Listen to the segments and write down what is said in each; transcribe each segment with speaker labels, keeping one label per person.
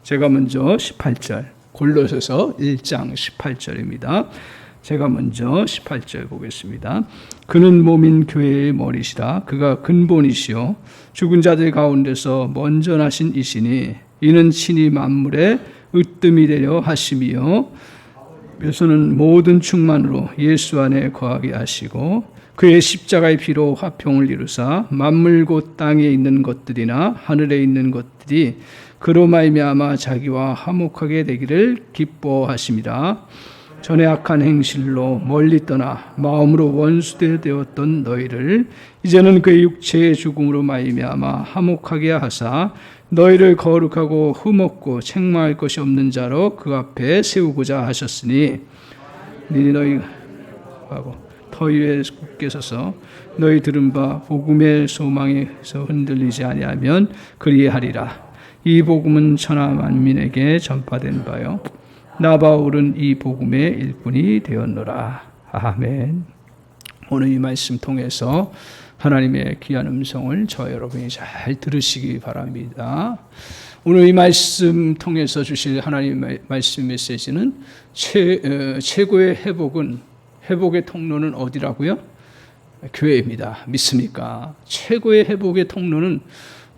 Speaker 1: 제가 먼저 18절, 골로새서 1장 18절입니다. 제가 먼저 18절 보겠습니다. 그는 몸인 교회의 머리시라. 그가 근본이시요 죽은 자들 가운데서 먼저 나신 이시니 이는 친히 만물의 으뜸이 되려 하심이요 그래서는 모든 충만으로 예수 안에 거하게 하시고 그의 십자가의 피로 화평을 이루사 만물 곧 땅에 있는 것들이나 하늘에 있는 것들이 그로 말미암아 자기와 화목하게 되기를 기뻐하심이라. 전에 악한 행실로 멀리 떠나 마음으로 원수되 되었던 너희를 이제는 그의 육체의 죽음으로 말미암아 화목하게 하사 너희를 거룩하고 흠없고 책망할 것이 없는 자로 그 앞에 세우고자 하셨으니 너희 하고 터 위에 굳게 서서 너희 들은 바 복음의 소망에서 흔들리지 아니하면 그리하리라. 이 복음은 천하 만민에게 전파된 바요 나 바울은 이 복음의 일꾼이 되었노라. 아멘. 오늘 이 말씀 통해서 하나님의 귀한 음성을 저 여러분이 잘 들으시기 바랍니다. 오늘 이 말씀 통해서 주실 하나님의 말씀 메시지는 최고의 회복의 통로는 어디라고요? 교회입니다. 믿습니까? 최고의 회복의 통로는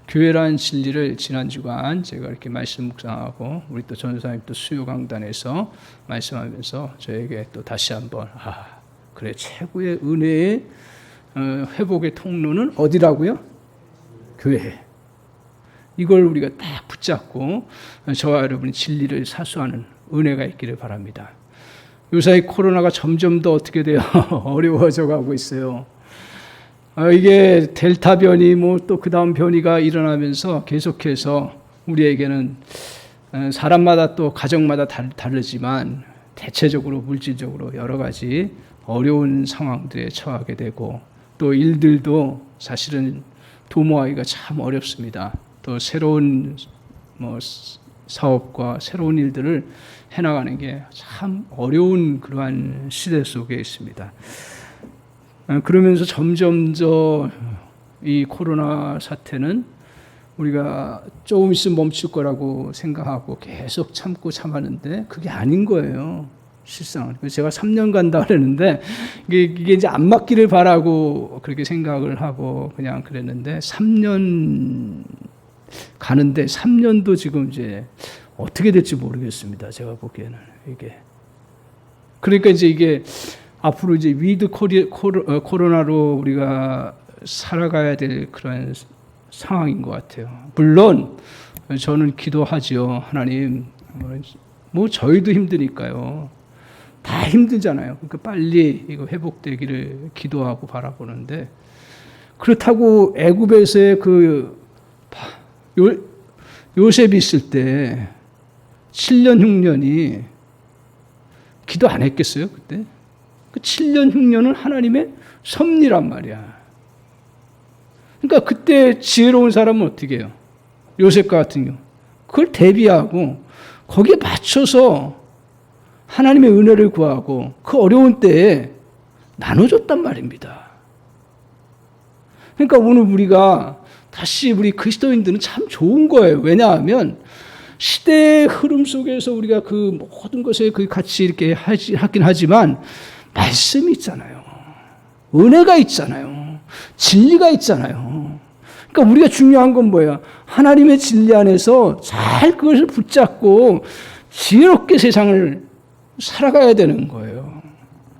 Speaker 1: 교회라는 진리를 지난 주간 제가 이렇게 말씀 묵상하고 우리 또 전도사님 또 수요 강단에서 말씀하면서 저에게 또 다시 한번 그래 최고의 은혜의 회복의 통로는 어디라고요? 교회. 이걸 우리가 딱 붙잡고 저와 여러분이 진리를 사수하는 은혜가 있기를 바랍니다. 요새 코로나가 점점 더 어떻게 돼요? 어려워져 가고 있어요. 이게 델타 변이 또 그 다음 변이가 일어나면서 계속해서 우리에게는 사람마다 또 가정마다 다르지만 대체적으로 물질적으로 여러 가지 어려운 상황들에 처하게 되고 또 일들도 사실은 도모하기가 참 어렵습니다. 또 새로운 사업과 새로운 일들을 해나가는 게 참 어려운 그러한 시대 속에 있습니다. 그러면서 점점 더 이 코로나 사태는 우리가 조금 있으면 멈출 거라고 생각하고 계속 참았는데 그게 아닌 거예요. 실상. 제가 3년 간다 그랬는데 이게 이제 안 맞기를 바라고 그렇게 생각을 하고 그냥 그랬는데 3년 가는데 3년도 지금 이제 어떻게 될지 모르겠습니다. 제가 보기에는 이게. 그러니까 이제 이게 앞으로 이제 위드 코로나로 우리가 살아가야 될 그런 상황인 것 같아요. 물론 저는 기도하죠. 하나님, 저희도 힘드니까요. 다 힘들잖아요. 그러니까 빨리 이거 회복되기를 기도하고 바라보는데 그렇다고 애굽에서의 요셉이 있을 때 7년 흉년이 기도 안 했겠어요, 그때? 그 7년 흉년은 하나님의 섭리란 말이야. 그러니까 그때 지혜로운 사람은 어떻게 해요? 요셉과 같은 경우. 그걸 대비하고 거기에 맞춰서 하나님의 은혜를 구하고 그 어려운 때에 나눠줬단 말입니다. 그러니까 오늘 우리가 다시 우리 그리스도인들은 참 좋은 거예요. 왜냐하면 시대의 흐름 속에서 우리가 그 모든 것에 같이 이렇게 하긴 하지만 말씀이 있잖아요. 은혜가 있잖아요. 진리가 있잖아요. 그러니까 우리가 중요한 건 뭐야? 하나님의 진리 안에서 잘 그것을 붙잡고 지혜롭게 세상을 살아가야 되는 거예요.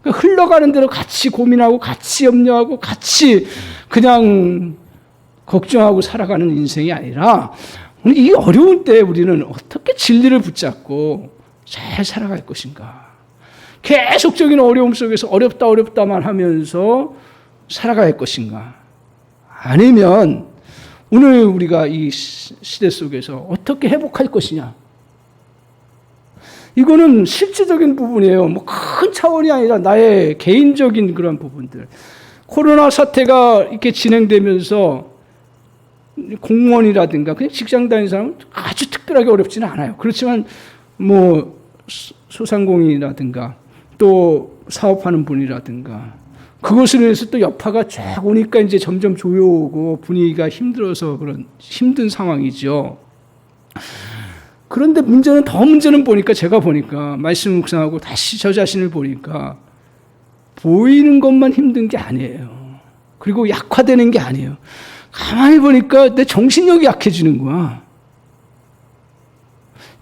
Speaker 1: 그러니까 흘러가는 대로 같이 고민하고 같이 염려하고 같이 그냥 걱정하고 살아가는 인생이 아니라 이 어려운 때에 우리는 어떻게 진리를 붙잡고 잘 살아갈 것인가. 계속적인 어려움 속에서 어렵다만 하면서 살아갈 것인가. 아니면 오늘 우리가 이 시대 속에서 어떻게 회복할 것이냐. 이거는 실질적인 부분이에요. 큰 차원이 아니라 나의 개인적인 그런 부분들. 코로나 사태가 이렇게 진행되면서 공무원이라든가 그냥 직장 다니는 사람은 아주 특별하게 어렵지는 않아요. 그렇지만 소상공인이라든가 또 사업하는 분이라든가 그것을 위해서 또 여파가 쫙 오니까 이제 점점 조여오고 분위기가 힘들어서 그런 힘든 상황이죠. 그런데 문제는 보니까 제가 보니까 말씀 묵상하고 다시 저 자신을 보니까 보이는 것만 힘든 게 아니에요. 그리고 약화되는 게 아니에요. 가만히 보니까 내 정신력이 약해지는 거야.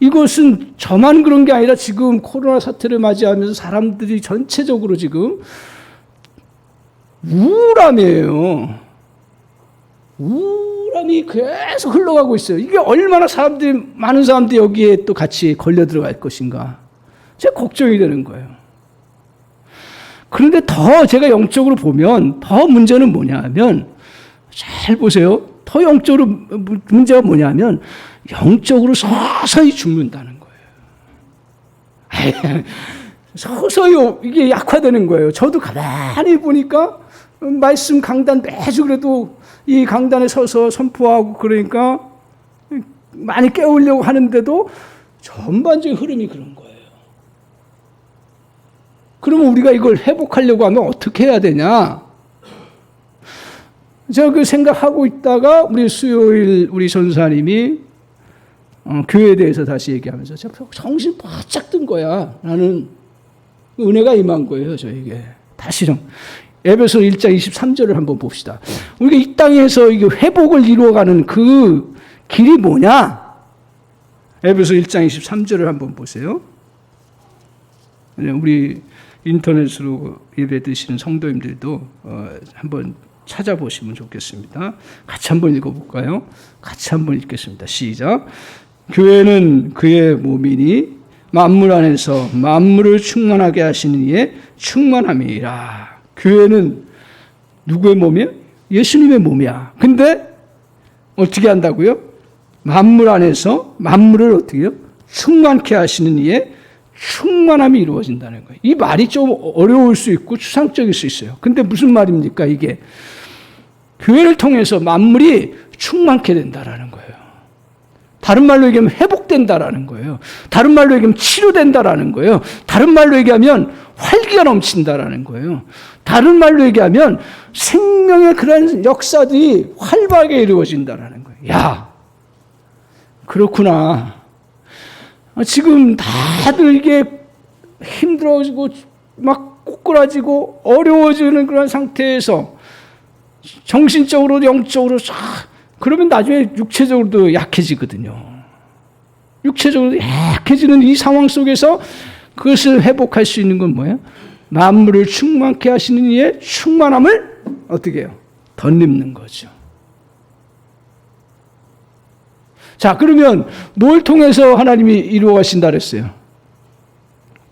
Speaker 1: 이것은 저만 그런 게 아니라 지금 코로나 사태를 맞이하면서 사람들이 전체적으로 지금 우울함이에요. 우울함이 계속 흘러가고 있어요. 이게 얼마나 많은 사람들이 여기에 또 같이 걸려 들어갈 것인가. 제가 걱정이 되는 거예요. 그런데 더 제가 영적으로 보면 더 문제는 뭐냐면, 잘 보세요. 더 영적으로 문제가 뭐냐면 영적으로 서서히 죽는다는 거예요. 서서히 이게 약화되는 거예요. 저도 가만히 보니까 말씀 강단 매주 그래도 이 강단에 서서 선포하고 그러니까 많이 깨우려고 하는데도 전반적인 흐름이 그런 거예요. 그러면 우리가 이걸 회복하려고 하면 어떻게 해야 되냐? 제가 그 생각하고 있다가 우리 수요일 우리 전사님이 교회에 대해서 다시 얘기하면서 제가 정신 바짝 든 거야. 나는 은혜가 임한 거예요, 저에게. 다시 좀 에베소 1장 23절을 한번 봅시다. 우리가 이 땅에서 이게 회복을 이루어가는 그 길이 뭐냐? 에베소 1장 23절을 한번 보세요. 우리 인터넷으로 예배 드시는 성도님들도 한번 찾아보시면 좋겠습니다. 같이 한번 읽어볼까요? 같이 한번 읽겠습니다. 시작. 교회는 그의 몸이니 만물 안에서 만물을 충만하게 하시는 이의 충만함이라. 교회는 누구의 몸이야? 예수님의 몸이야. 근데 어떻게 한다고요? 만물 안에서 만물을 어떻게 해요? 충만케 하시는 이의 충만함이 이루어진다는 거예요. 이 말이 좀 어려울 수 있고 추상적일 수 있어요. 근데 무슨 말입니까? 이게 교회를 통해서 만물이 충만케 된다라는 거예요. 다른 말로 얘기하면 회복된다라는 거예요. 다른 말로 얘기하면 치료된다라는 거예요. 다른 말로 얘기하면 활기가 넘친다라는 거예요. 다른 말로 얘기하면 생명의 그런 역사들이 활발하게 이루어진다라는 거예요. 야, 그렇구나. 지금 다들 이게 힘들어지고 막 꼬꾸라지고 어려워지는 그런 상태에서 정신적으로 영적으로 그러면 나중에 육체적으로도 약해지거든요. 육체적으로 약해지는 이 상황 속에서 그것을 회복할 수 있는 건 뭐예요? 만물을 충만케 하시는 이의 충만함을 어떻게 해요? 덧입는 거죠. 자, 그러면 뭘 통해서 하나님이 이루어 가신다 그랬어요?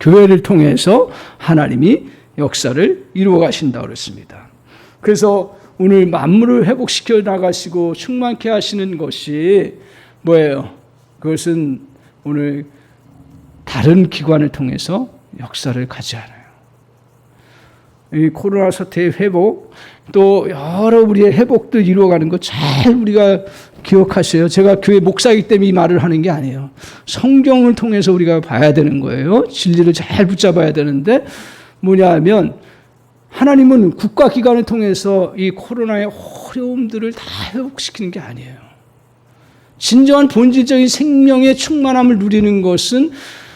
Speaker 1: 교회를 통해서 하나님이 역사를 이루어 가신다 그랬습니다. 그래서 오늘 만물을 회복시켜 나가시고 충만케 하시는 것이 뭐예요? 그것은 오늘 다른 기관을 통해서 역사를 가지 않아요. 이 코로나 사태의 회복, 또 여러 우리의 회복들 이루어가는 거 잘 우리가 기억하세요. 제가 교회 목사이기 때문에 이 말을 하는 게 아니에요. 성경을 통해서 우리가 봐야 되는 거예요. 진리를 잘 붙잡아야 되는데 뭐냐 하면 하나님은 국가기관을 통해서 이 코로나의 어려움들을 다 회복시키는 게 아니에요. 진정한 본질적인 생명의 충만함을 누리는 것은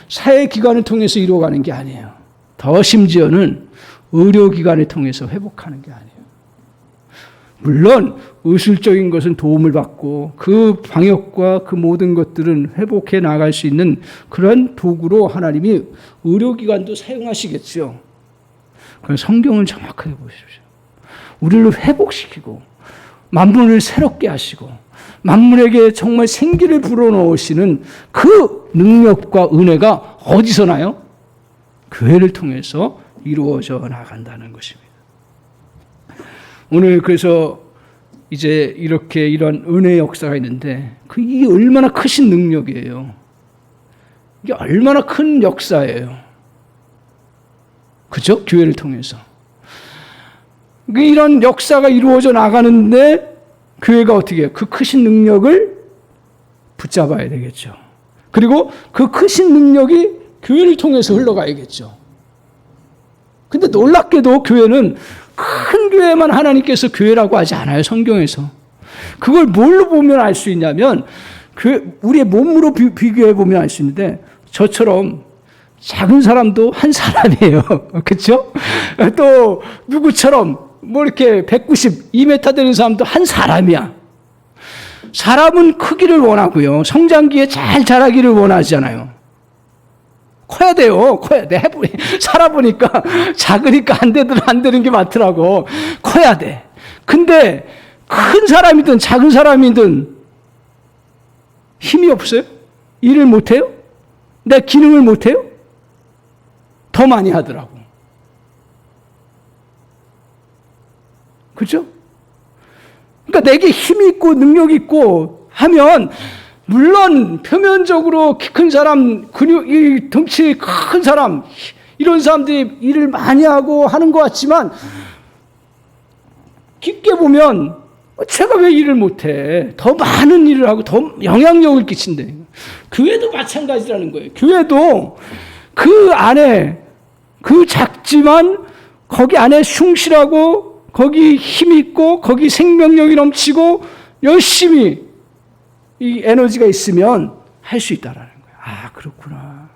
Speaker 1: 사회기관을 통해서 이루어가는 게 아니에요. 더 심지어는 의료기관을 통해서 회복하는 게 아니에요. 물론 의술적인 것은 도움을 받고 그 방역과 그 모든 것들은 회복해 나갈 수 있는 그런 도구로 하나님이 의료기관도 사용하시겠죠. 그럼 성경을 정확하게 보십시오. 우리를 회복시키고 만물을 새롭게 하시고 만물에게 정말 생기를 불어넣으시는 그 능력과 은혜가 어디서 나요? 교회를 통해서 이루어져 나간다는 것입니다. 오늘 그래서 이제 이렇게 이런 은혜의 역사가 있는데 이게 얼마나 크신 능력이에요. 이게 얼마나 큰 역사예요. 그죠? 교회를 통해서. 이런 역사가 이루어져 나가는데 교회가 어떻게 해요? 그 크신 능력을 붙잡아야 되겠죠. 그리고 그 크신 능력이 교회를 통해서 흘러가야겠죠. 근데 놀랍게도 교회는 큰 교회만 하나님께서 교회라고 하지 않아요. 성경에서. 그걸 뭘로 보면 알 수 있냐면 우리의 몸으로 비교해 보면 알 수 있는데 저처럼 작은 사람도 한 사람이에요. 그렇죠? 또 누구처럼 뭐 이렇게 190, 2m 되는 사람도 한 사람이야. 사람은 크기를 원하고요. 성장기에 잘 자라기를 원하잖아요. 커야 돼요. 커야 돼. 살아보니까 작으니까 안 되는 게 많더라고. 커야 돼. 근데 큰 사람이든 작은 사람이든 힘이 없어요? 일을 못해요? 내 기능을 못해요? 더 많이 하더라고. 그죠? 그러니까 내게 힘이 있고 능력이 있고 하면 물론 표면적으로 키 큰 사람, 이 덩치 큰 사람 이런 사람들이 일을 많이 하고 하는 것 같지만 깊게 보면 제가 왜 일을 못해? 더 많은 일을 하고 더 영향력을 끼친대. 교회도 마찬가지라는 거예요. 교회도 그 안에 그 작지만 거기 안에 충실하고 거기 힘이 있고 거기 생명력이 넘치고 열심히 이 에너지가 있으면 할 수 있다라는 거예요. 아, 그렇구나.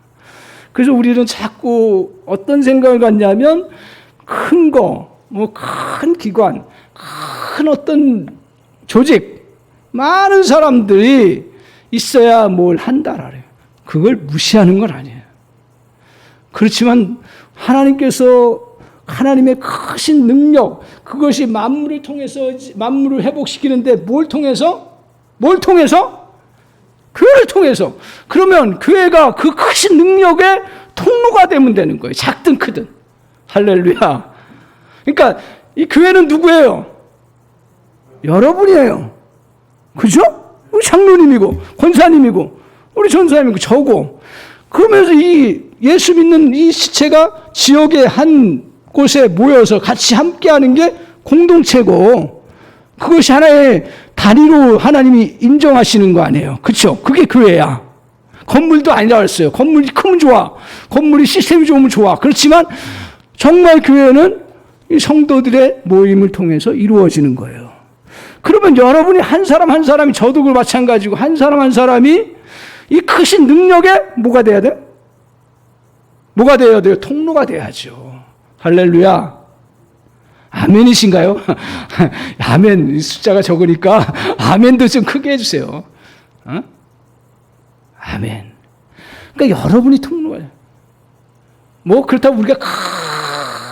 Speaker 1: 그래서 우리는 자꾸 어떤 생각을 갖냐면 큰 거, 뭐 큰 기관, 큰 어떤 조직, 많은 사람들이 있어야 뭘 한다라래요. 그걸 무시하는 건 아니에요. 그렇지만 하나님께서 하나님의 크신 능력, 그것이 만물을 통해서 만물을 회복시키는데 뭘 통해서? 교회를 통해서. 그러면 교회가 그 크신 능력의 통로가 되면 되는 거예요. 작든 크든. 할렐루야. 그러니까 이 교회는 누구예요? 여러분이에요. 그죠? 우리 장로님이고 권사님이고 우리 전사님이고 저고. 그러면서 이 예수 믿는 이 시체가 지역의 한 곳에 모여서 같이 함께하는 게 공동체고 그것이 하나의 단위로 하나님이 인정하시는 거 아니에요. 그렇죠? 그게 교회야. 건물도 아니라고 했어요. 건물이 크면 좋아. 건물이 시스템이 좋으면 좋아. 그렇지만 정말 교회는 이 성도들의 모임을 통해서 이루어지는 거예요. 그러면 여러분이 한 사람 한 사람이 저도 그 마찬가지고 한 사람 한 사람이 이 크신 능력에 뭐가 돼야 돼요? 뭐가 돼야 돼요? 통로가 돼야죠. 할렐루야. 아멘이신가요? 아멘. 숫자가 적으니까 아멘도 좀 크게 해주세요. 어? 아멘. 그러니까 여러분이 통로예요. 뭐 그렇다고 우리가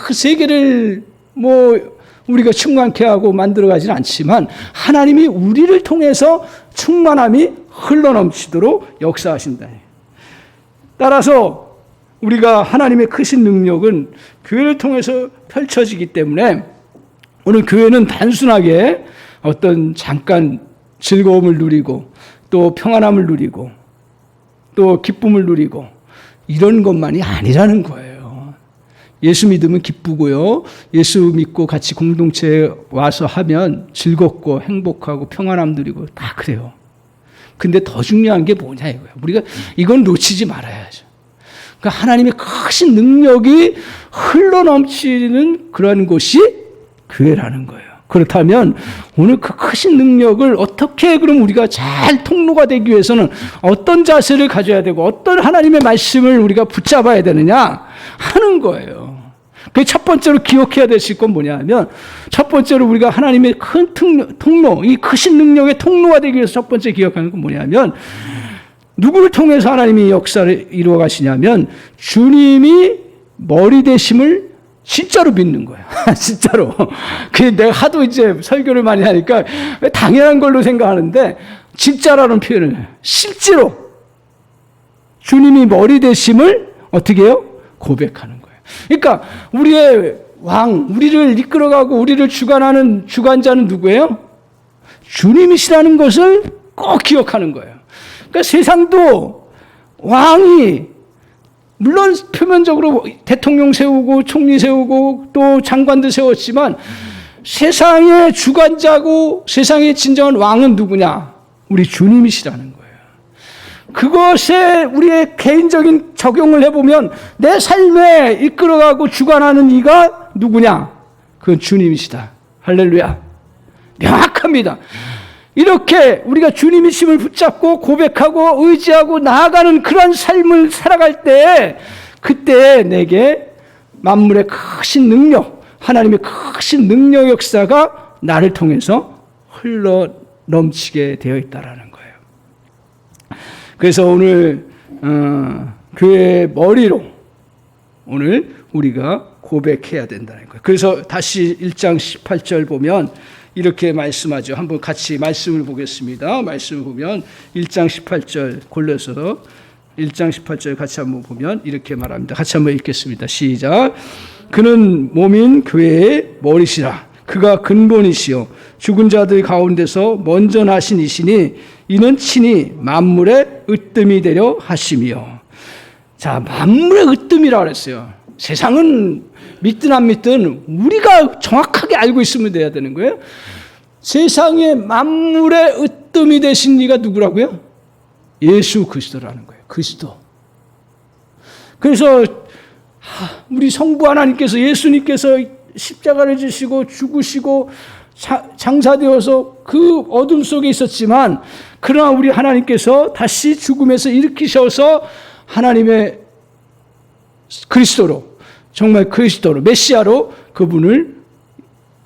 Speaker 1: 그 세계를 뭐 우리가 충만케 하고 만들어가지는 않지만 하나님이 우리를 통해서 충만함이 흘러넘치도록 역사하신다. 따라서 우리가 하나님의 크신 능력은 교회를 통해서 펼쳐지기 때문에 오늘 교회는 단순하게 어떤 잠깐 즐거움을 누리고 또 평안함을 누리고 또 기쁨을 누리고 이런 것만이 아니라는 거예요. 예수 믿으면 기쁘고요. 예수 믿고 같이 공동체에 와서 하면 즐겁고 행복하고 평안함 누리고 다 그래요. 근데 더 중요한 게 뭐냐 이거예요. 우리가 이건 놓치지 말아야죠. 그러니까 하나님의 크신 능력이 흘러넘치는 그런 곳이 교회라는 거예요. 그렇다면 오늘 그 크신 능력을 어떻게 그럼 우리가 잘 통로가 되기 위해서는 어떤 자세를 가져야 되고 어떤 하나님의 말씀을 우리가 붙잡아야 되느냐 하는 거예요. 그 첫 번째로 기억해야 되실 건 뭐냐 하면 첫 번째로 우리가 하나님의 큰 통로, 이 크신 능력의 통로가 되기 위해서 첫 번째 기억하는 건 뭐냐 하면 누구를 통해서 하나님이 역사를 이루어 가시냐면 주님이 머리 되심을 진짜로 믿는 거예요. 진짜로. 그 내가 하도 이제 설교를 많이 하니까 당연한 걸로 생각하는데 진짜라는 표현을 해요. 실제로 주님이 머리 되심을 어떻게 해요? 고백하는 거예요. 그러니까 우리의 왕, 우리를 이끌어가고 우리를 주관하는 주관자는 누구예요? 주님이시라는 것을 꼭 기억하는 거예요. 그러니까 세상도 왕이 물론 표면적으로 대통령 세우고 총리 세우고 또 장관도 세웠지만 세상의 주관자고 세상의 진정한 왕은 누구냐? 우리 주님이시라는 거예요. 그것에 우리의 개인적인 적용을 해보면 내 삶에 이끌어가고 주관하는 이가 누구냐? 그건 주님이시다. 할렐루야. 명확합니다. 이렇게 우리가 주님의 힘을 붙잡고 고백하고 의지하고 나아가는 그런 삶을 살아갈 때 그때 내게 만물의 크신 능력, 하나님의 크신 능력 역사가 나를 통해서 흘러 넘치게 되어 있다라는 거예요. 그래서 오늘 교회의 머리로 오늘 우리가 고백해야 된다는 거예요. 그래서 다시 1장 18절 보면 이렇게 말씀하죠. 한번 같이 말씀을 보겠습니다. 말씀을 보면 1장 18절 골로새서 1장 18절 같이 한번 보면 이렇게 말합니다. 같이 한번 읽겠습니다. 시작. 그는 몸인 교회의 머리시라. 그가 근본이시요 죽은 자들 가운데서 먼저 나신 이시니 이는 친히 만물의 으뜸이 되려 하심이요. 자, 만물의 으뜸이라고 그랬어요. 세상은 믿든 안 믿든 우리가 정확하게 알고 있으면 돼야 되는 거예요. 세상의 만물의 으뜸이 되신 이가 누구라고요? 예수 그리스도라는 거예요. 그리스도. 그래서 우리 성부 하나님께서 예수님께서 십자가를 지시고 죽으시고 장사되어서 그 어둠 속에 있었지만 그러나 우리 하나님께서 다시 죽음에서 일으키셔서 하나님의 그리스도로 정말 그리스도로 메시아로 그분을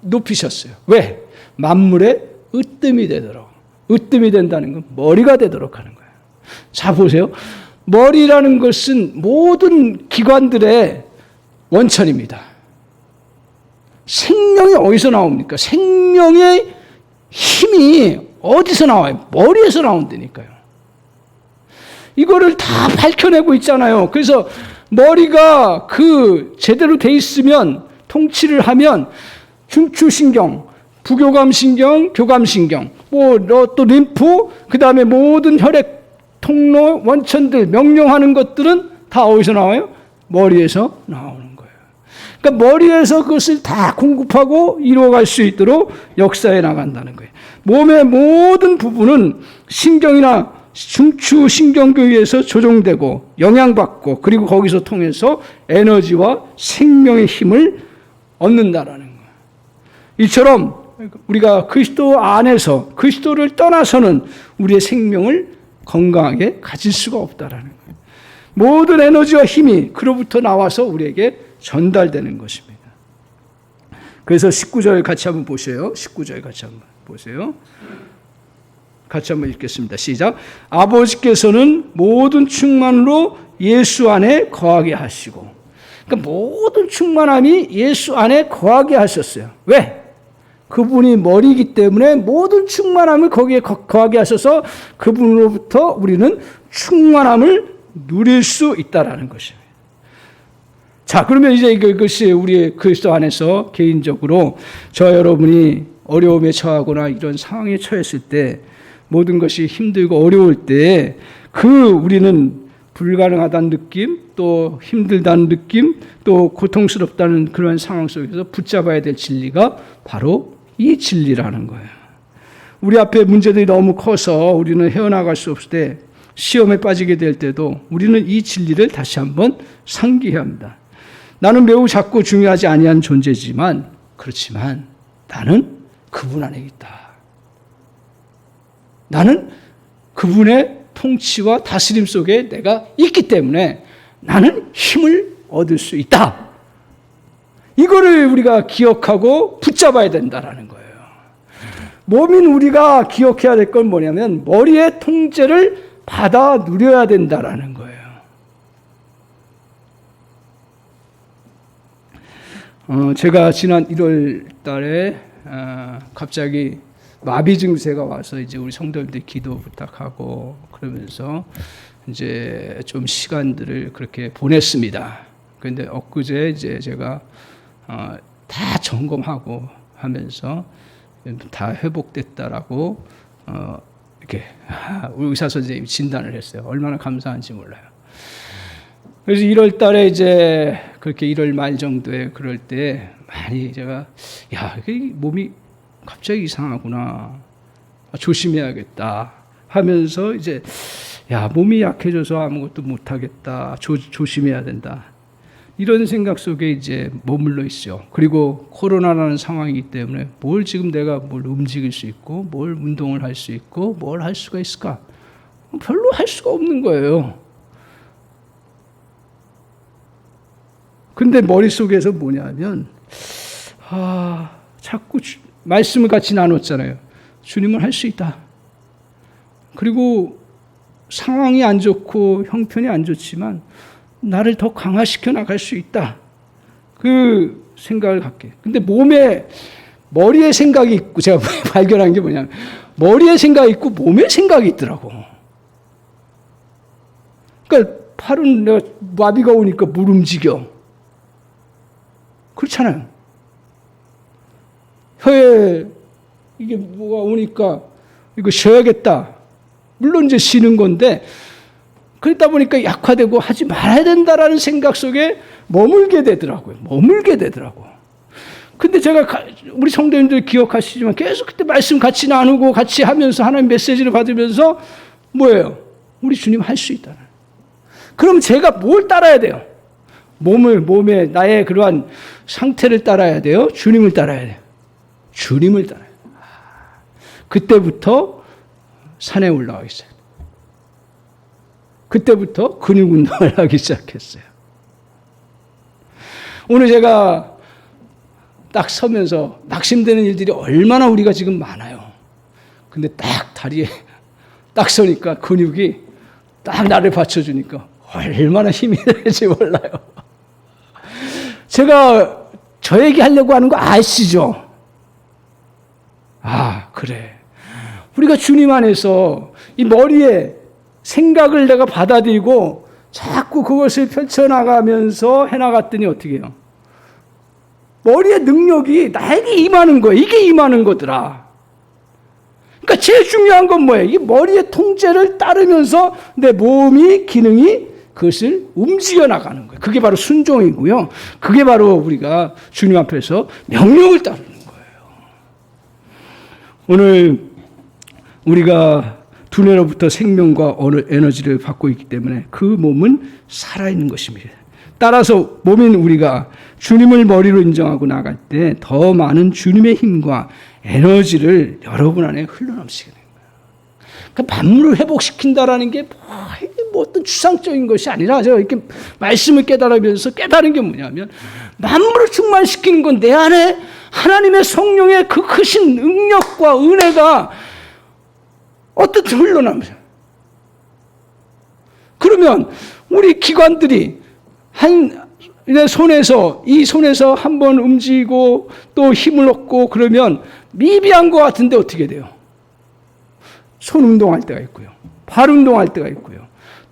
Speaker 1: 높이셨어요. 왜? 만물의 으뜸이 되도록. 으뜸이 된다는 건 머리가 되도록 하는 거예요. 자 보세요. 머리라는 것은 모든 기관들의 원천입니다. 생명이 어디서 나옵니까? 생명의 힘이 어디서 나와요? 머리에서 나온다니까요. 이거를 다 밝혀내고 있잖아요. 그래서 머리가 제대로 돼 있으면 통치를 하면 흉추신경, 부교감신경, 교감신경, 또 림프, 그 다음에 모든 혈액 통로, 원천들, 명령하는 것들은 다 어디서 나와요? 머리에서 나오는 거예요. 그러니까 머리에서 그것을 다 공급하고 이루어갈 수 있도록 역사해 나간다는 거예요. 몸의 모든 부분은 신경이나 중추 신경교에서 조종되고 영향받고 그리고 거기서 통해서 에너지와 생명의 힘을 얻는다라는 거예요. 이처럼 우리가 그리스도 안에서 그리스도를 떠나서는 우리의 생명을 건강하게 가질 수가 없다라는 거예요. 모든 에너지와 힘이 그로부터 나와서 우리에게 전달되는 것입니다. 그래서 19절 같이 한번 보세요. 19절 같이 한번 보세요. 같이 한번 읽겠습니다. 시작. 아버지께서는 모든 충만으로 예수 안에 거하게 하시고, 그러니까 모든 충만함이 예수 안에 거하게 하셨어요. 왜? 그분이 머리이기 때문에 모든 충만함을 거기에 거하게 하셔서 그분으로부터 우리는 충만함을 누릴 수 있다라는 것입니다. 자, 그러면 이제 이것이 우리 그리스도 안에서 개인적으로 저 여러분이 어려움에 처하거나 이런 상황에 처했을 때 모든 것이 힘들고 어려울 때 우리는 불가능하다는 느낌, 또 힘들다는 느낌, 또 고통스럽다는 그런 상황 속에서 붙잡아야 될 진리가 바로 이 진리라는 거예요. 우리 앞에 문제들이 너무 커서 우리는 헤어나갈 수 없을 때, 시험에 빠지게 될 때도 우리는 이 진리를 다시 한번 상기해야 합니다. 나는 매우 작고 중요하지 아니한 존재지만, 그렇지만 나는 그분 안에 있다. 나는 그분의 통치와 다스림 속에 내가 있기 때문에 나는 힘을 얻을 수 있다. 이거를 우리가 기억하고 붙잡아야 된다라는 거예요. 몸인 우리가 기억해야 될 건 뭐냐면 머리의 통제를 받아 누려야 된다라는 거예요. 제가 지난 1월 달에 갑자기 마비 증세가 와서 이제 우리 성도님들 기도 부탁하고 그러면서 이제 좀 시간들을 그렇게 보냈습니다. 그런데 엊그제 이제 제가 다 점검하고 하면서 다 회복됐다라고 이렇게 의사 선생님이 진단을 했어요. 얼마나 감사한지 몰라요. 그래서 1월 달에 이제 그렇게 1월 말 정도에 그럴 때 많이 제가 몸이 갑자기 이상하구나. 조심해야겠다 하면서 이제 몸이 약해져서 아무것도 못하겠다. 조심해야 된다. 이런 생각 속에 이제 머물러 있죠. 그리고 코로나라는 상황이기 때문에 뭘 지금 내가 뭘 움직일 수 있고, 뭘 운동을 할 수 있고, 뭘 할 수가 있을까? 별로 할 수가 없는 거예요. 근데 머릿속에서 뭐냐면, 자꾸 말씀을 같이 나눴잖아요. 주님은 할 수 있다. 그리고 상황이 안 좋고 형편이 안 좋지만 나를 더 강화시켜 나갈 수 있다. 그 생각을 갖게. 근데 머리에 생각이 있고, 제가 발견한 게 뭐냐면, 머리에 생각이 있고 몸에 생각이 있더라고. 그러니까 팔은 내가 마비가 오니까 물 움직여. 그렇잖아요. 혀에 이게 뭐가 오니까 이거 쉬어야겠다. 물론 이제 쉬는 건데, 그러다 보니까 약화되고 하지 말아야 된다라는 생각 속에 머물게 되더라고요. 근데 제가 우리 성도님들 기억하시지만 계속 그때 말씀 같이 나누고 같이 하면서 하나님 메시지를 받으면서 뭐예요? 우리 주님 할 수 있다는. 그럼 제가 뭘 따라야 돼요? 몸에 나의 그러한 상태를 따라야 돼요? 주님을 따라야 돼요? 주님을 따라야 돼요. 그때부터 산에 올라가기 시작해요. 그때부터 근육 운동을 하기 시작했어요. 오늘 제가 딱 서면서 낙심되는 일들이 얼마나 우리가 지금 많아요. 근데 딱 다리에 딱 서니까 근육이 딱 나를 받쳐주니까 얼마나 힘이 되는지 몰라요. 제가 저 얘기하려고 하는 거 아시죠? 그래. 우리가 주님 안에서 이 머리에 생각을 내가 받아들이고 자꾸 그것을 펼쳐나가면서 해나갔더니 어떻게 해요? 머리의 능력이 나에게 임하는 거예요. 이게 임하는 거더라. 그러니까 제일 중요한 건 뭐예요? 이 머리의 통제를 따르면서 내 몸이 기능이 그것을 움직여 나가는 거예요. 그게 바로 순종이고요. 그게 바로 우리가 주님 앞에서 명령을 따르는 거예요. 오늘 우리가 두뇌로부터 생명과 에너지를 받고 있기 때문에 그 몸은 살아있는 것입니다. 따라서 몸인 우리가 주님을 머리로 인정하고 나갈 때 더 많은 주님의 힘과 에너지를 여러분 안에 흘러넘치게 됩니다. 그러니까 만물을 회복시킨다라는 게 뭐 어떤 추상적인 것이 아니라 제가 이렇게 말씀을 깨달으면서 깨달은 게 뭐냐면 만물을 충만시키는 건 내 안에 하나님의 성령의 그 크신 능력과 은혜가 어떻게 흘러나옵니다. 그러면 우리 기관들이 이 손에서 한번 움직이고 또 힘을 얻고 그러면 미비한 것 같은데 어떻게 돼요? 손 운동할 때가 있고요. 발 운동할 때가 있고요.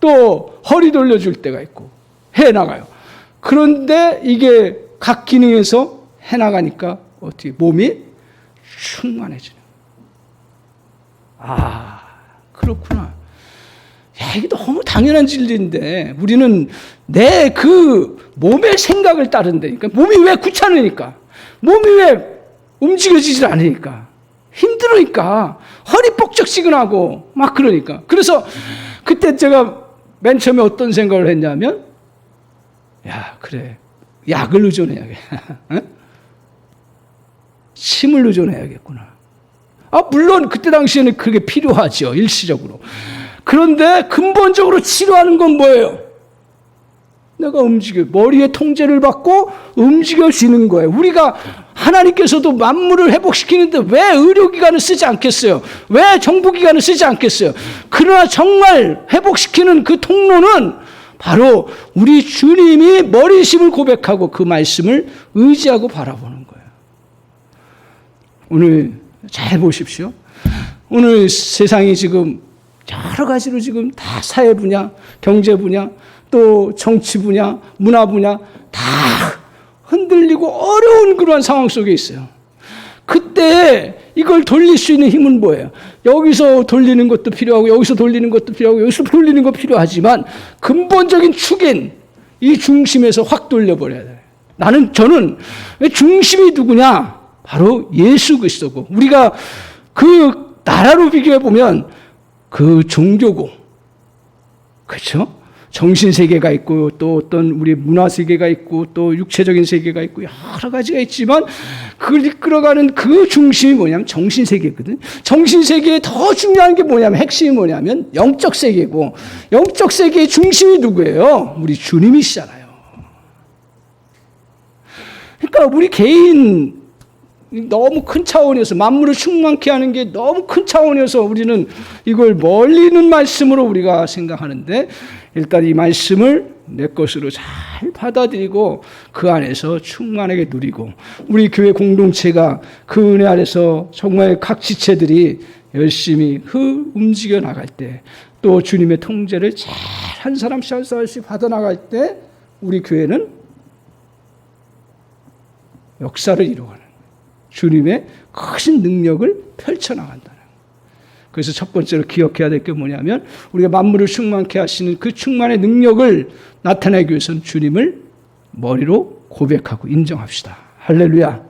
Speaker 1: 또 허리 돌려줄 때가 있고 해나가요. 그런데 이게 각 기능에서 해나가니까 어떻게 몸이 충만해지는. 그렇구나. 이게 너무 당연한 진리인데 우리는 내 그 몸의 생각을 따른다니까. 몸이 왜 귀찮으니까. 몸이 왜 움직여지질 않으니까. 힘들으니까. 허리 뻑적지근하고 막 그러니까. 그래서 그때 제가 맨 처음에 어떤 생각을 했냐면 그래. 약을 의존해야겠다. 침을 의존해야겠구나. 물론 그때 당시에는 그게 필요하죠. 일시적으로. 그런데 근본적으로 치료하는 건 뭐예요? 내가 머리의 통제를 받고 움직여지는 거예요. 우리가 하나님께서도 만물을 회복시키는데 왜 의료기관을 쓰지 않겠어요? 왜 정부기관을 쓰지 않겠어요? 그러나 정말 회복시키는 그 통로는 바로 우리 주님이 머리심을 고백하고 그 말씀을 의지하고 바라보는 거예요. 오늘 잘 보십시오. 오늘 세상이 지금 여러 가지로 지금 다 사회 분야, 경제 분야, 또 정치 분야, 문화 분야 다 흔들리고 어려운 그런 상황 속에 있어요. 그때 이걸 돌릴 수 있는 힘은 뭐예요? 여기서 돌리는 것도 필요하고 여기서 돌리는 것도 필요하고 여기서 돌리는 거 필요하지만 근본적인 축인 이 중심에서 확 돌려버려야 돼요. 저는 중심이 누구냐? 바로 예수 그리스도고 우리가 그 나라로 비교해 보면 그 종교고 그렇죠? 정신 세계가 있고 또 어떤 우리 문화 세계가 있고 또 육체적인 세계가 있고 여러 가지가 있지만 그걸 이끌어가는 그 중심이 뭐냐면 정신 세계거든. 정신 세계에 더 중요한 게 뭐냐면 핵심이 뭐냐면 영적 세계고 영적 세계의 중심이 누구예요? 우리 주님이시잖아요. 그러니까 우리 개인 너무 큰 차원에서 만물을 충만케 하는 게 너무 큰 차원에서 우리는 이걸 멀리 있는 말씀으로 우리가 생각하는데 일단 이 말씀을 내 것으로 잘 받아들이고 그 안에서 충만하게 누리고 우리 교회 공동체가 그 은혜 아래서 정말 각 지체들이 열심히 움직여 나갈 때 또 주님의 통제를 잘 한 사람씩 한 사람씩 받아나갈 때 우리 교회는 역사를 이루어가는 주님의 크신 능력을 펼쳐나간다는. 그래서 첫 번째로 기억해야 될 게 뭐냐면 우리가 만물을 충만케 하시는 그 충만의 능력을 나타내기 위해서는 주님을 머리로 고백하고 인정합시다. 할렐루야.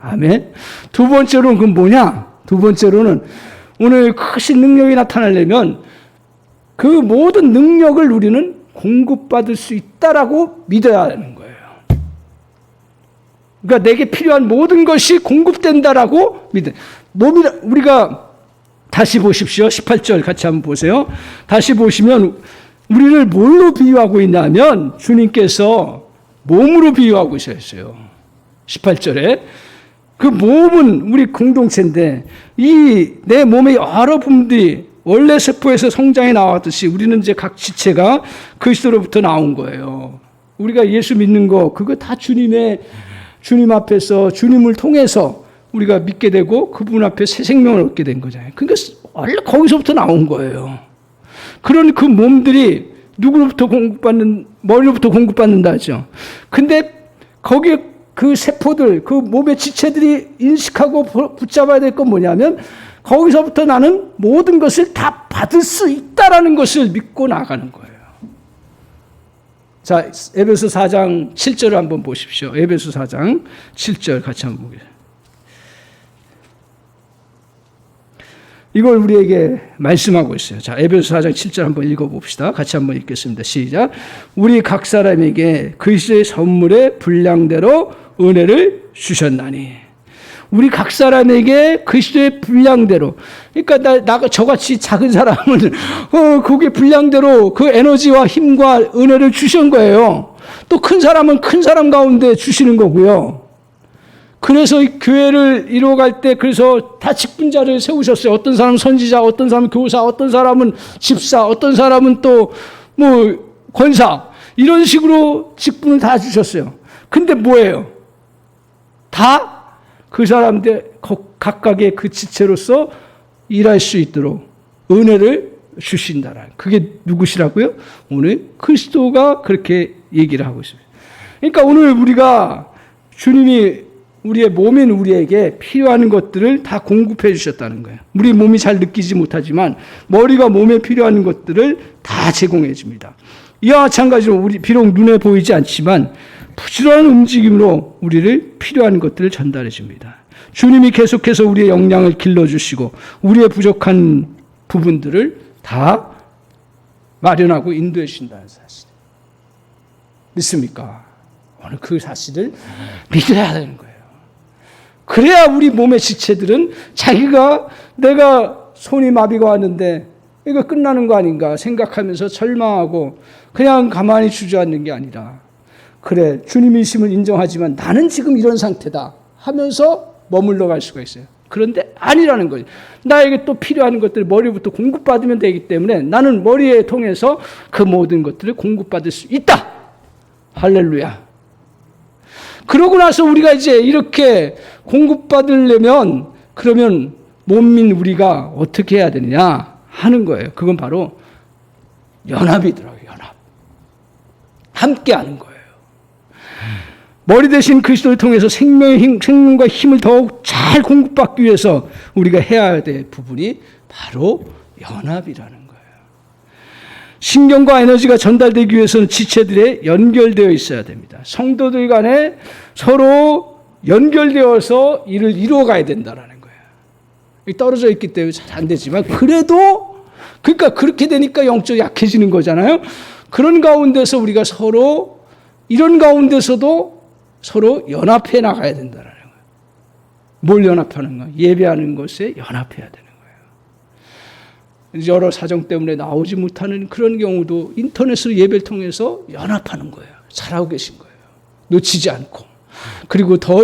Speaker 1: 아멘. 두 번째로는 그건 뭐냐? 두 번째로는 오늘 크신 능력이 나타나려면 그 모든 능력을 우리는 공급받을 수 있다라고 믿어야 하는 거예요. 그러니까 내게 필요한 모든 것이 공급된다라고 믿어. 우리가 다시 보십시오. 18절 같이 한번 보세요. 다시 보시면 우리를 뭘로 비유하고 있냐면 주님께서 몸으로 비유하고 있어요. 18절에. 그 몸은 우리 공동체인데 이 내 몸의 여러 부분들이 원래 세포에서 성장해 나왔듯이 우리는 이제 각 지체가 그리스도로부터 나온 거예요. 우리가 예수 믿는 거 그거 다 주님 앞에서 주님을 통해서 우리가 믿게 되고 그분 앞에 새 생명을 얻게 된 거잖아요. 그러니까 원래 거기서부터 나온 거예요. 그런 그 몸들이 누구로부터 머리로부터 공급받는다 하죠. 근데 거기에 그 세포들, 그 몸의 지체들이 인식하고 붙잡아야 될 건 뭐냐면 거기서부터 나는 모든 것을 다 받을 수 있다라는 것을 믿고 나가는 거예요. 자, 에베소 4장 7절을 한번 보십시오. 에베소 4장 7절 같이 한번 보겠습니다. 이걸 우리에게 말씀하고 있어요. 자, 에베소 4장 7절 한번 읽어봅시다. 같이 한번 읽겠습니다. 시작. 우리 각 사람에게 그리스도의 선물의 분량대로 은혜를 주셨나니. 우리 각 사람에게 그리스도의 분량대로. 그러니까 저같이 작은 사람은 그게 분량대로 그 에너지와 힘과 은혜를 주신 거예요. 또 큰 사람은 큰 사람 가운데 주시는 거고요. 그래서 이 교회를 이루어갈 때 그래서 다 직분자를 세우셨어요. 어떤 사람은 선지자, 어떤 사람은 교사, 어떤 사람은 집사, 어떤 사람은 또 뭐 권사 이런 식으로 직분을 다 주셨어요. 근데 뭐예요? 다 그 사람들 각각의 그 지체로서 일할 수 있도록 은혜를 주신다라. 그게 누구시라고요? 오늘 그리스도가 그렇게 얘기를 하고 있습니다. 그러니까 오늘 우리가 주님이 우리의 몸인 우리에게 필요한 것들을 다 공급해 주셨다는 거예요. 우리 몸이 잘 느끼지 못하지만 머리가 몸에 필요한 것들을 다 제공해 줍니다. 이와 마찬가지로 우리 비록 눈에 보이지 않지만 부지런한 움직임으로 우리를 필요한 것들을 전달해 줍니다. 주님이 계속해서 우리의 역량을 길러주시고 우리의 부족한 부분들을 다 마련하고 인도해 주신다는 사실. 믿습니까? 오늘 그 사실을 믿어야 되는 거예요. 그래야 우리 몸의 지체들은 내가 손이 마비가 왔는데 이거 끝나는 거 아닌가 생각하면서 절망하고 그냥 가만히 주저앉는 게 아니라 그래 주님이심을 인정하지만 나는 지금 이런 상태다 하면서 머물러 갈 수가 있어요. 그런데 아니라는 거예요. 나에게 또 필요한 것들을 머리부터 공급받으면 되기 때문에 나는 머리에 통해서 그 모든 것들을 공급받을 수 있다. 할렐루야. 그러고 나서 우리가 이제 이렇게 공급받으려면 그러면 몸민 우리가 어떻게 해야 되느냐 하는 거예요. 그건 바로 연합이더라고요. 연합. 함께 하는 거예요. 머리 대신 그리스도를 통해서 생명과 힘을 더욱 잘 공급받기 위해서 우리가 해야 될 부분이 바로 연합이라는 거예요. 신경과 에너지가 전달되기 위해서는 지체들에 연결되어 있어야 됩니다. 성도들 간에 서로 연결되어서 일을 이루어가야 된다는 거예요. 떨어져 있기 때문에 잘 안 되지만 그래도 그러니까 그렇게 되니까 영적이 약해지는 거잖아요. 그런 가운데서 우리가 서로 이런 가운데서도 서로 연합해 나가야 된다는 거예요. 뭘 연합하는가? 예배하는 것에 연합해야 되는 거예요. 여러 사정 때문에 나오지 못하는 그런 경우도 인터넷으로 예배를 통해서 연합하는 거예요. 잘하고 계신 거예요. 놓치지 않고. 그리고 더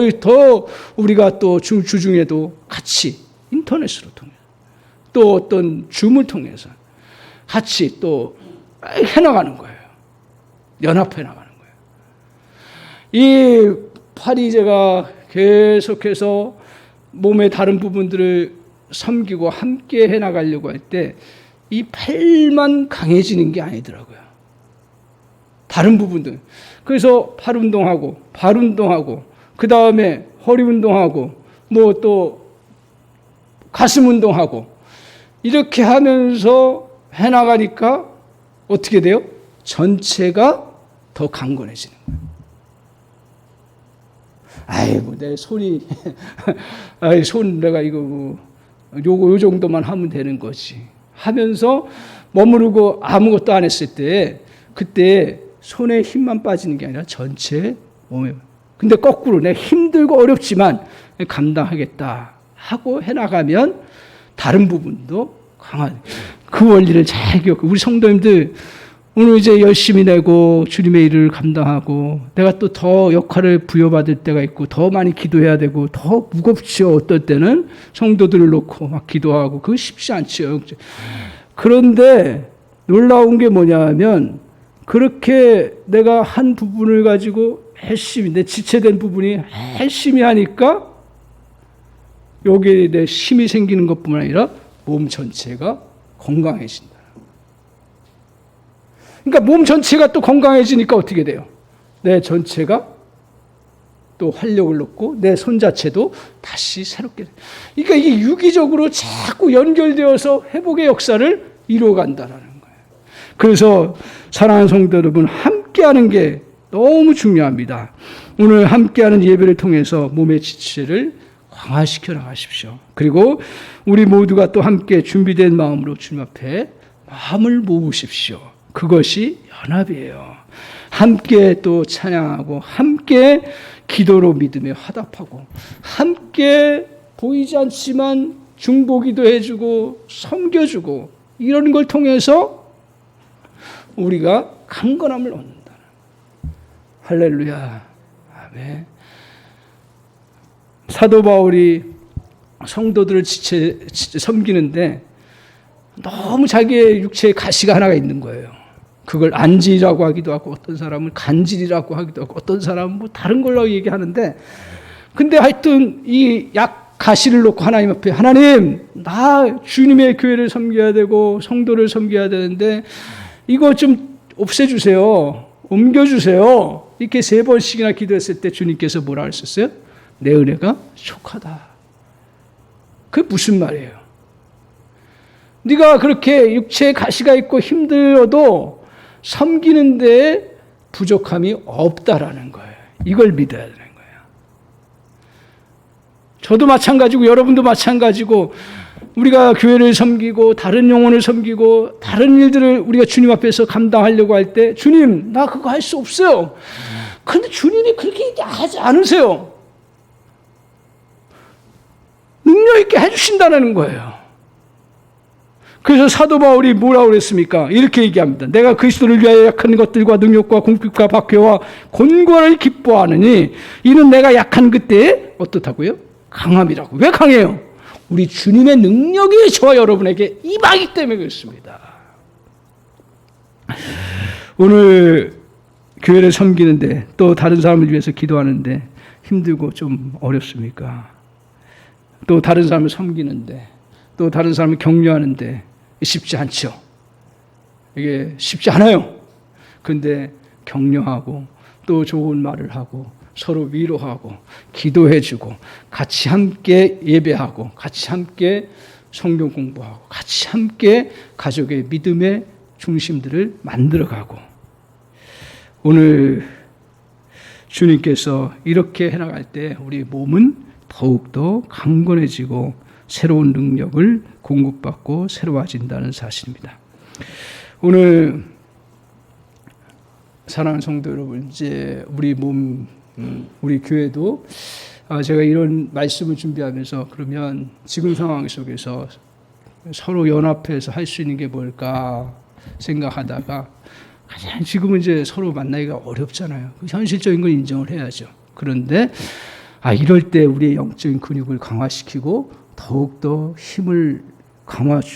Speaker 1: 우리가 또 주중에도 같이 인터넷으로 통해서 또 어떤 줌을 통해서 같이 또 해나가는 거예요. 연합해 나가는 거예요. 이 팔이 제가 계속해서 몸의 다른 부분들을 섬기고 함께 해나가려고 할 때 이 팔만 강해지는 게 아니더라고요. 다른 부분들. 그래서 팔 운동하고 발 운동하고 그 다음에 허리 운동하고 뭐 또 가슴 운동하고 이렇게 하면서 해나가니까 어떻게 돼요? 전체가 더 강건해지는 거예요. 아이고 내 손이 손 내가 이거 요 정도만 하면 되는 거지 하면서 머무르고 아무것도 안 했을 때 그때 손에 힘만 빠지는 게 아니라 전체 몸에. 근데 거꾸로 내가 힘들고 어렵지만 감당하겠다 하고 해나가면 다른 부분도 강한 그 원리를 잘 기억해. 우리 성도님들 오늘 이제 열심히 내고 주님의 일을 감당하고 내가 또 더 역할을 부여받을 때가 있고 더 많이 기도해야 되고 더 무겁지요. 어떨 때는 성도들을 놓고 막 기도하고 그거 쉽지 않지요. 그런데 놀라운 게 뭐냐면 그렇게 내가 한 부분을 가지고 열심히 내 지체된 부분이 열심히 하니까 여기에 내 힘이 생기는 것뿐만 아니라 몸 전체가 건강해진다. 그러니까 몸 전체가 또 건강해지니까 어떻게 돼요? 내 전체가 또 활력을 얻고 내 손 자체도 다시 새롭게 돼요. 그러니까 이게 유기적으로 자꾸 연결되어서 회복의 역사를 이루어간다는 거예요. 그래서 사랑하는 성도 여러분, 함께하는 게 너무 중요합니다. 오늘 함께하는 예배를 통해서 몸의 지체를 강화시켜 나가십시오. 그리고 우리 모두가 또 함께 준비된 마음으로 주님 앞에 마음을 모으십시오. 그것이 연합이에요. 함께 또 찬양하고 함께 기도로 믿음에 화답하고 함께 보이지 않지만 중보기도 해주고 섬겨주고 이런 걸 통해서 우리가 강건함을 얻는다. 할렐루야. 아멘. 사도 바울이 성도들을 섬기는데 너무 자기의 육체에 가시가 하나가 있는 거예요. 그걸 안질이라고 하기도 하고 어떤 사람은 간질이라고 하기도 하고 어떤 사람은 뭐 다른 걸로 얘기하는데 근데 하여튼 이 가시를 놓고 하나님 앞에 하나님 나 주님의 교회를 섬겨야 되고 성도를 섬겨야 되는데 이거 좀 없애주세요. 옮겨주세요. 이렇게 3번씩이나 기도했을 때 주님께서 뭐라 하셨어요? 내 은혜가 족하다. 그게 무슨 말이에요? 네가 그렇게 육체에 가시가 있고 힘들어도 섬기는 데 부족함이 없다라는 거예요. 이걸 믿어야 되는 거예요. 저도 마찬가지고 여러분도 마찬가지고 우리가 교회를 섬기고 다른 영혼을 섬기고 다른 일들을 우리가 주님 앞에서 감당하려고 할 때 주님 나 그거 할 수 없어요. 그런데 주님이 그렇게 하지 않으세요. 능력 있게 해주신다는 거예요. 그래서 사도 바울이 뭐라고 그랬습니까? 이렇게 얘기합니다. 내가 그리스도를 위하여 약한 것들과 능력과 궁핍과 박해와 곤고를 기뻐하느니 이는 내가 약한 그때에 어떻다고요? 강함이라고. 왜 강해요? 우리 주님의 능력이 저와 여러분에게 임하기 때문에 그렇습니다. 오늘 교회를 섬기는데 또 다른 사람을 위해서 기도하는데 힘들고 좀 어렵습니까? 또 다른 사람을 섬기는데 또 다른 사람을 격려하는데 쉽지 않죠. 이게 쉽지 않아요. 그런데 격려하고 또 좋은 말을 하고 서로 위로하고 기도해주고 같이 함께 예배하고 같이 함께 성경 공부하고 같이 함께 가족의 믿음의 중심들을 만들어가고 오늘 주님께서 이렇게 해나갈 때 우리 몸은 더욱더 강건해지고 새로운 능력을 공급받고 새로워진다는 사실입니다. 오늘 사랑하는 성도 여러분, 이제 우리 교회도 제가 이런 말씀을 준비하면서 그러면 지금 상황 속에서 서로 연합해서 할 수 있는 게 뭘까 생각하다가 가장 지금은 이제 서로 만나기가 어렵잖아요. 현실적인 걸 인정을 해야죠. 그런데 이럴 때 우리의 영적인 근육을 강화시키고 더욱더 힘을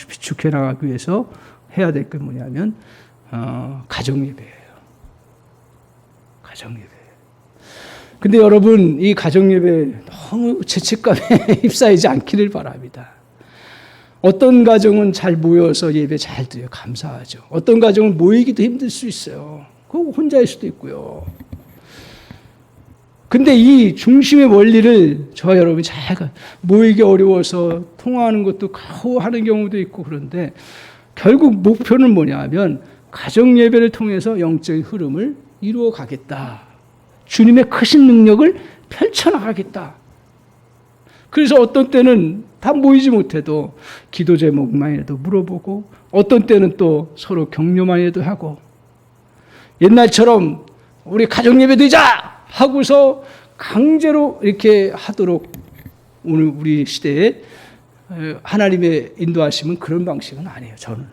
Speaker 1: 비축해 나가기 위해서 해야 될 게 뭐냐면 가정예배예요. 가정예배. 근데 여러분, 이 가정예배 너무 죄책감에 휩싸이지 않기를 바랍니다. 어떤 가정은 잘 모여서 예배 잘 드려요. 감사하죠. 어떤 가정은 모이기도 힘들 수 있어요. 그거 혼자일 수도 있고요. 근데 이 중심의 원리를 저와 여러분이 잘 모이기 어려워서 통화하는 것도 하는 경우도 있고, 그런데 결국 목표는 뭐냐 하면 가정 예배를 통해서 영적인 흐름을 이루어 가겠다. 주님의 크신 능력을 펼쳐나가겠다. 그래서 어떤 때는 다 모이지 못해도 기도 제목만이라도 물어보고, 어떤 때는 또 서로 격려만이라도 하고, 옛날처럼 우리 가정 예배 드리자 하고서 강제로 이렇게 하도록 오늘 우리 시대에 하나님의 인도하심은 그런 방식은 아니에요. 저는.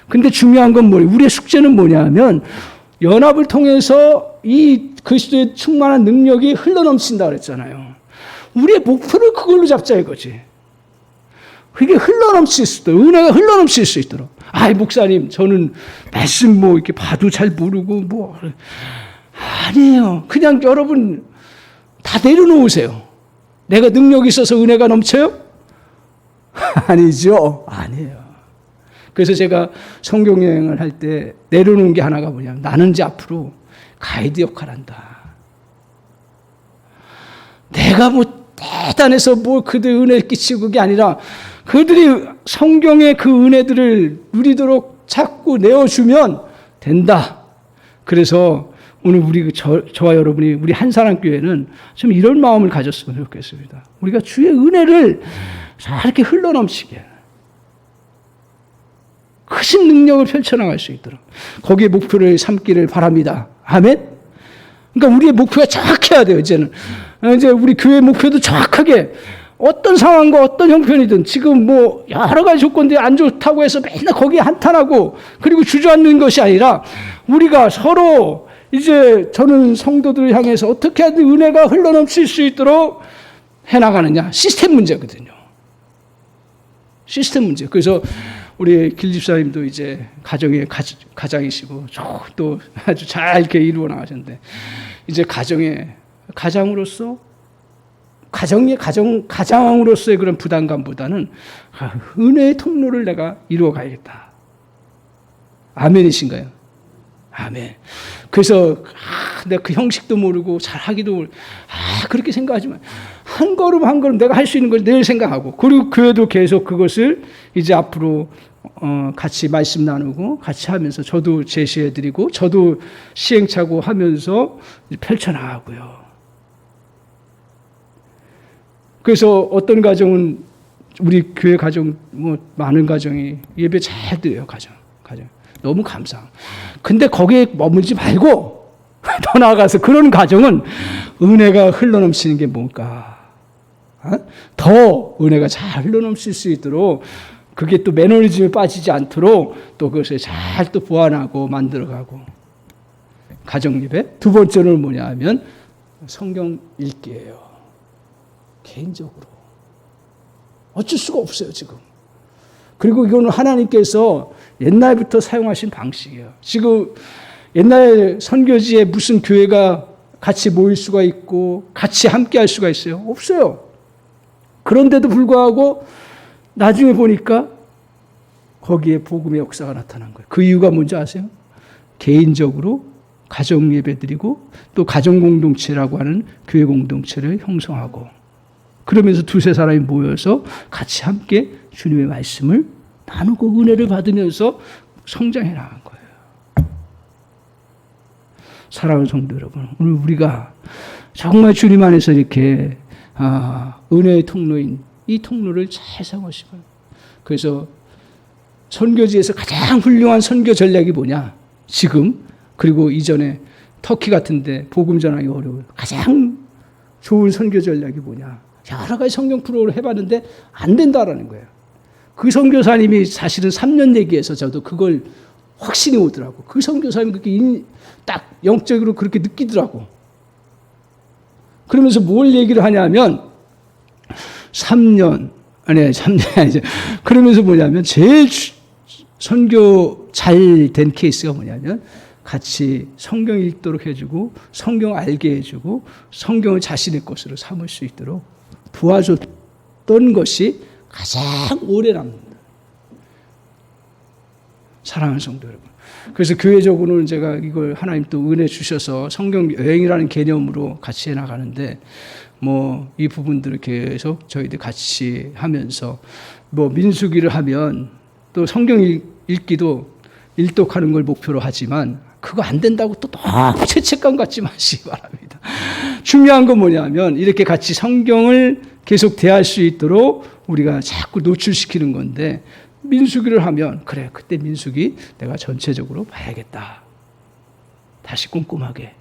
Speaker 1: 근데 중요한 건 뭐예요? 우리의 숙제는 뭐냐면 연합을 통해서 이 그리스도의 충만한 능력이 흘러넘친다 그랬잖아요. 우리의 목표를 그걸로 잡자 이거지. 그게 흘러넘칠 수 있도록, 은혜가 흘러넘칠 수 있도록. 목사님, 저는 말씀 이렇게 봐도 잘 모르고 아니에요. 그냥 여러분 다 내려놓으세요. 내가 능력이 있어서 은혜가 넘쳐요? 아니죠. 아니에요. 그래서 제가 성경 여행을 할 때 내려놓은 게 하나가 뭐냐면, 나는 이제 앞으로 가이드 역할을 한다. 내가 대단해서 그들 은혜를 끼치고 그게 아니라 그들이 성경의 그 은혜들을 누리도록 자꾸 내어주면 된다. 그래서 오늘 저와 여러분이 우리 한사랑교회는 좀 이런 마음을 가졌으면 좋겠습니다. 우리가 주의 은혜를 이렇게 흘러넘치게 크신 능력을 펼쳐나갈 수 있도록 거기에 목표를 삼기를 바랍니다. 아멘? 그러니까 우리의 목표가 정확해야 돼요, 이제는. 이제 우리 교회 목표도 정확하게 어떤 상황과 어떤 형편이든 지금 여러 가지 조건들이 안 좋다고 해서 맨날 거기에 한탄하고 그리고 주저앉는 것이 아니라 우리가 서로 이제 저는 성도들을 향해서 어떻게 하든 은혜가 흘러넘칠 수 있도록 해나가느냐. 시스템 문제거든요. 시스템 문제. 그래서 우리 길집사님도 이제 가정의 가장이시고 또 아주 잘 이렇게 이루어 나가셨는데, 이제 가장으로서 가장으로서의 그런 부담감보다는 은혜의 통로를 내가 이루어 가야겠다. 아멘이신가요? 아멘. 그래서 내가 그 형식도 모르고 잘하기도 모르고 그렇게 생각하지만 한 걸음 한 걸음 내가 할 수 있는 걸 늘 생각하고, 그리고 교회도 계속 그것을 이제 앞으로 같이 말씀 나누고 같이 하면서 저도 제시해드리고 저도 시행착오 하면서 펼쳐나가고요. 그래서 어떤 가정은 우리 교회 가정 많은 가정이 예배 잘 드려요. 가정 너무 감사. 근데 거기에 머물지 말고 더 나아가서 그런 가정은 은혜가 흘러넘치는 게 뭘까? 더 은혜가 잘 흘러넘칠 수 있도록, 그게 또 매너리즘에 빠지지 않도록 또 그것을 잘 또 보완하고 만들어가고. 가정 예배. 두 번째는 뭐냐 하면 성경 읽기예요. 개인적으로. 어쩔 수가 없어요, 지금. 그리고 이거는 하나님께서 옛날부터 사용하신 방식이에요. 지금 옛날 선교지에 무슨 교회가 같이 모일 수가 있고 같이 함께 할 수가 있어요? 없어요. 그런데도 불구하고 나중에 보니까 거기에 복음의 역사가 나타난 거예요. 그 이유가 뭔지 아세요? 개인적으로 가정 예배 드리고 또 가정 공동체라고 하는 교회 공동체를 형성하고, 그러면서 두세 사람이 모여서 같이 함께 주님의 말씀을 나누고 은혜를 받으면서 성장해 나간 거예요. 사랑하는 성도 여러분, 오늘 우리가 정말 주님 안에서 이렇게 은혜의 통로인 이 통로를 잘 사용하시면, 그래서 선교지에서 가장 훌륭한 선교 전략이 뭐냐? 지금 그리고 이전에 터키 같은데 복음 전하기 어려운 가장 좋은 선교 전략이 뭐냐? 여러 가지 성경 프로를 해봤는데 안 된다라는 거예요. 그 선교사님이 사실은 3년 얘기해서 저도 그걸 확신이 오더라고. 그 선교사님이 그렇게 딱 영적으로 그렇게 느끼더라고. 그러면서 뭘 얘기를 하냐면 3년 아니죠. 그러면서 뭐냐면 제일 선교 잘 된 케이스가 뭐냐면 같이 성경 읽도록 해주고 성경 알게 해주고 성경을 자신의 것으로 삼을 수 있도록 도와줬던 것이 가장 오래 남는다. 사랑하는 성도 여러분. 그래서 교회적으로는 제가 이걸 하나님 또 은혜 주셔서 성경 여행이라는 개념으로 같이 해나가는데 뭐 이 부분들을 계속 저희들 같이 하면서 뭐 민수기를 하면 또 성경 읽기도 일독하는 걸 목표로 하지만 그거 안 된다고 또 너무 죄책감 갖지 마시기 바랍니다. 중요한 건 뭐냐면 이렇게 같이 성경을 계속 대할 수 있도록 우리가 자꾸 노출시키는 건데 민수기를 하면 그래 그때 민수기 내가 전체적으로 봐야겠다. 다시 꼼꼼하게.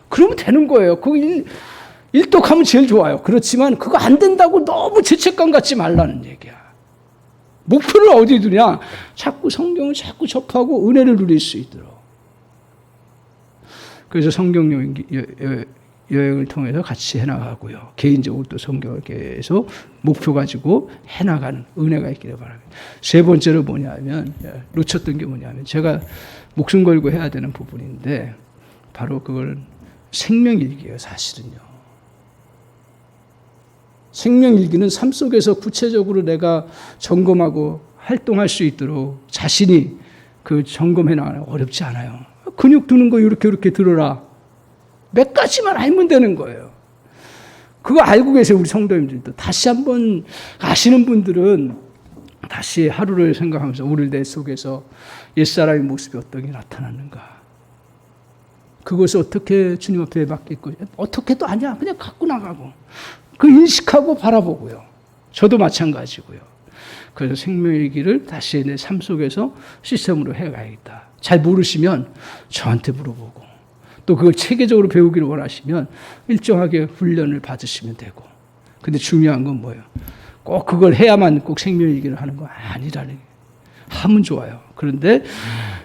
Speaker 1: 그러면 되는 거예요. 그거 일독하면 제일 좋아요. 그렇지만 그거 안 된다고 너무 죄책감 갖지 말라는 얘기야. 목표를 어디 두냐? 자꾸 성경을 자꾸 접하고 은혜를 누릴 수 있도록. 그래서 성경 여행을 통해서 같이 해나가고요. 개인적으로 또 성경을 계속 목표 가지고 해나가는 은혜가 있기를 바랍니다. 세 번째로 뭐냐면 놓쳤던 게 뭐냐면 제가 목숨 걸고 해야 되는 부분인데 바로 그걸 생명일기예요. 사실은요. 생명일기는 삶 속에서 구체적으로 내가 점검하고 활동할 수 있도록 자신이 그 점검해 나가는 어렵지 않아요. 근육 드는 거 이렇게 들어라. 몇 가지만 알면 되는 거예요. 그거 알고 계세요, 우리 성도님들도. 다시 한번 아시는 분들은 다시 하루를 생각하면서 우리 내 속에서 옛사람의 모습이 어떻게 나타나는가. 그것을 어떻게 주님 앞에 맡기고 어떻게도 아니야. 그냥 갖고 나가고. 그 인식하고 바라보고요. 저도 마찬가지고요. 그래서 생명일기를 다시 내 삶 속에서 시스템으로 해가야겠다. 잘 모르시면 저한테 물어보고 또 그걸 체계적으로 배우기를 원하시면 일정하게 훈련을 받으시면 되고. 근데 중요한 건 뭐예요? 꼭 그걸 해야만 꼭 생명일기를 하는 거 아니라는 게. 하면 좋아요. 그런데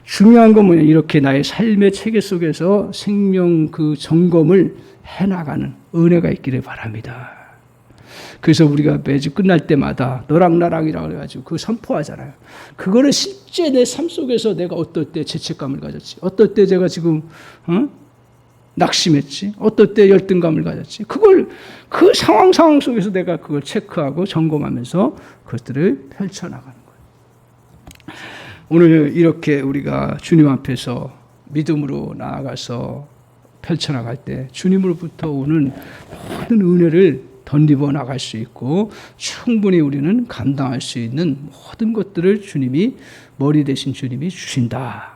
Speaker 1: 중요한 건 뭐냐? 이렇게 나의 삶의 체계 속에서 생명 그 점검을 해나가는 은혜가 있기를 바랍니다. 그래서 우리가 매주 끝날 때마다 너랑 나랑이라고 해가지고 그거 선포하잖아요. 그거를 실제 내 삶 속에서 내가 어떨 때 죄책감을 가졌지? 어떨 때 제가 지금 낙심했지? 어떨 때 열등감을 가졌지? 그걸 그 상황 속에서 내가 그걸 체크하고 점검하면서 그것들을 펼쳐나가는 거예요. 오늘 이렇게 우리가 주님 앞에서 믿음으로 나아가서 펼쳐나갈 때 주님으로부터 오는 모든 은혜를 덧입어 나갈 수 있고 충분히 우리는 감당할 수 있는 모든 것들을 주님이 머리 대신 주님이 주신다.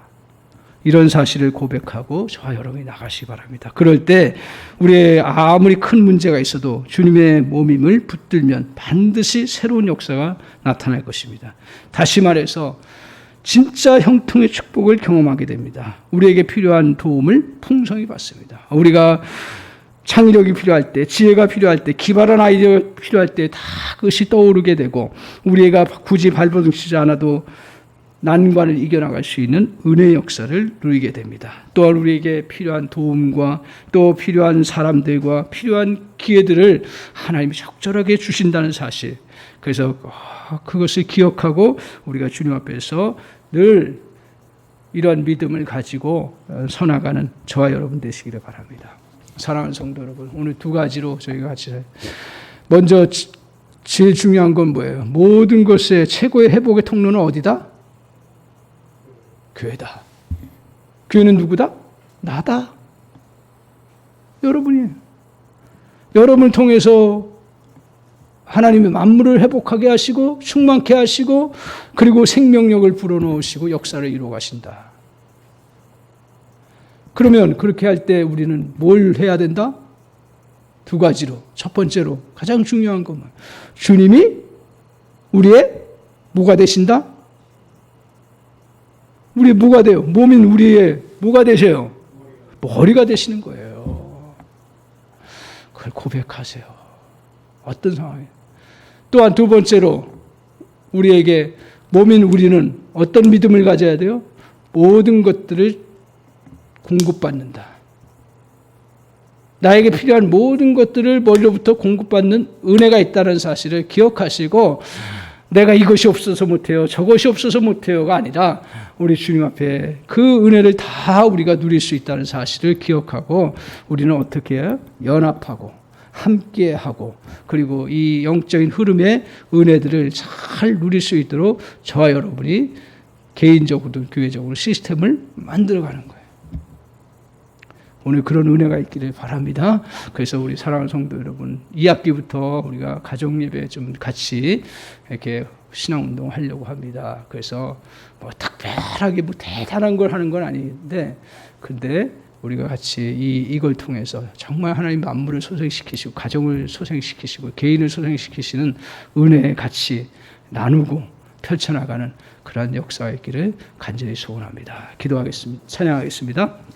Speaker 1: 이런 사실을 고백하고 저와 여러분이 나가시기 바랍니다. 그럴 때 우리의 아무리 큰 문제가 있어도 주님의 몸임을 붙들면 반드시 새로운 역사가 나타날 것입니다. 다시 말해서 진짜 형통의 축복을 경험하게 됩니다. 우리에게 필요한 도움을 풍성히 받습니다. 우리가 창의력이 필요할 때, 지혜가 필요할 때, 기발한 아이디어가 필요할 때 다 그것이 떠오르게 되고 우리가 굳이 발버둥치지 않아도 난관을 이겨나갈 수 있는 은혜의 역사를 누리게 됩니다. 또한 우리에게 필요한 도움과 또 필요한 사람들과 필요한 기회들을 하나님이 적절하게 주신다는 사실. 그래서 그것을 기억하고 우리가 주님 앞에서 늘 이러한 믿음을 가지고 서나가는 저와 여러분 되시기를 바랍니다. 사랑하는 성도 여러분, 오늘 두 가지로 저희가 같이 먼저 제일 중요한 건 뭐예요? 모든 것의 최고의 회복의 통로는 어디다? 교회다. 교회는 누구다? 나다. 여러분이에요. 여러분을 통해서 하나님의 만물을 회복하게 하시고 충만케 하시고 그리고 생명력을 불어넣으시고 역사를 이루어 가신다. 그러면 그렇게 할 때 우리는 뭘 해야 된다? 두 가지로. 첫 번째로 가장 중요한 것만. 주님이 우리의 뭐가 되신다? 우리 뭐가 돼요? 몸인 우리의 뭐가 되셔요? 머리가 되시는 거예요. 그걸 고백하세요. 어떤 상황이에요? 또한 두 번째로 우리에게 몸인 우리는 어떤 믿음을 가져야 돼요? 모든 것들을 공급받는다. 나에게 필요한 모든 것들을 머리로부터 공급받는 은혜가 있다는 사실을 기억하시고 내가 이것이 없어서 못해요. 저것이 없어서 못해요가 아니라 우리 주님 앞에 그 은혜를 다 우리가 누릴 수 있다는 사실을 기억하고 우리는 어떻게 해요? 연합하고 함께하고 그리고 이 영적인 흐름의 은혜들을 잘 누릴 수 있도록 저와 여러분이 개인적으로 교회적으로 시스템을 만들어가는 거예요. 오늘 그런 은혜가 있기를 바랍니다. 그래서 우리 사랑하는 성도 여러분, 이 학기부터 우리가 가정 예배 좀 같이 이렇게 신앙 운동 하려고 합니다. 그래서 뭐 특별하게 뭐 대단한 걸 하는 건 아닌데, 근데 우리가 같이 이걸 통해서 정말 하나님 만물을 소생시키시고 가정을 소생시키시고 개인을 소생시키시는 은혜의 같이 나누고 펼쳐나가는 그러한 역사가 있기를 간절히 소원합니다. 기도하겠습니다. 찬양하겠습니다.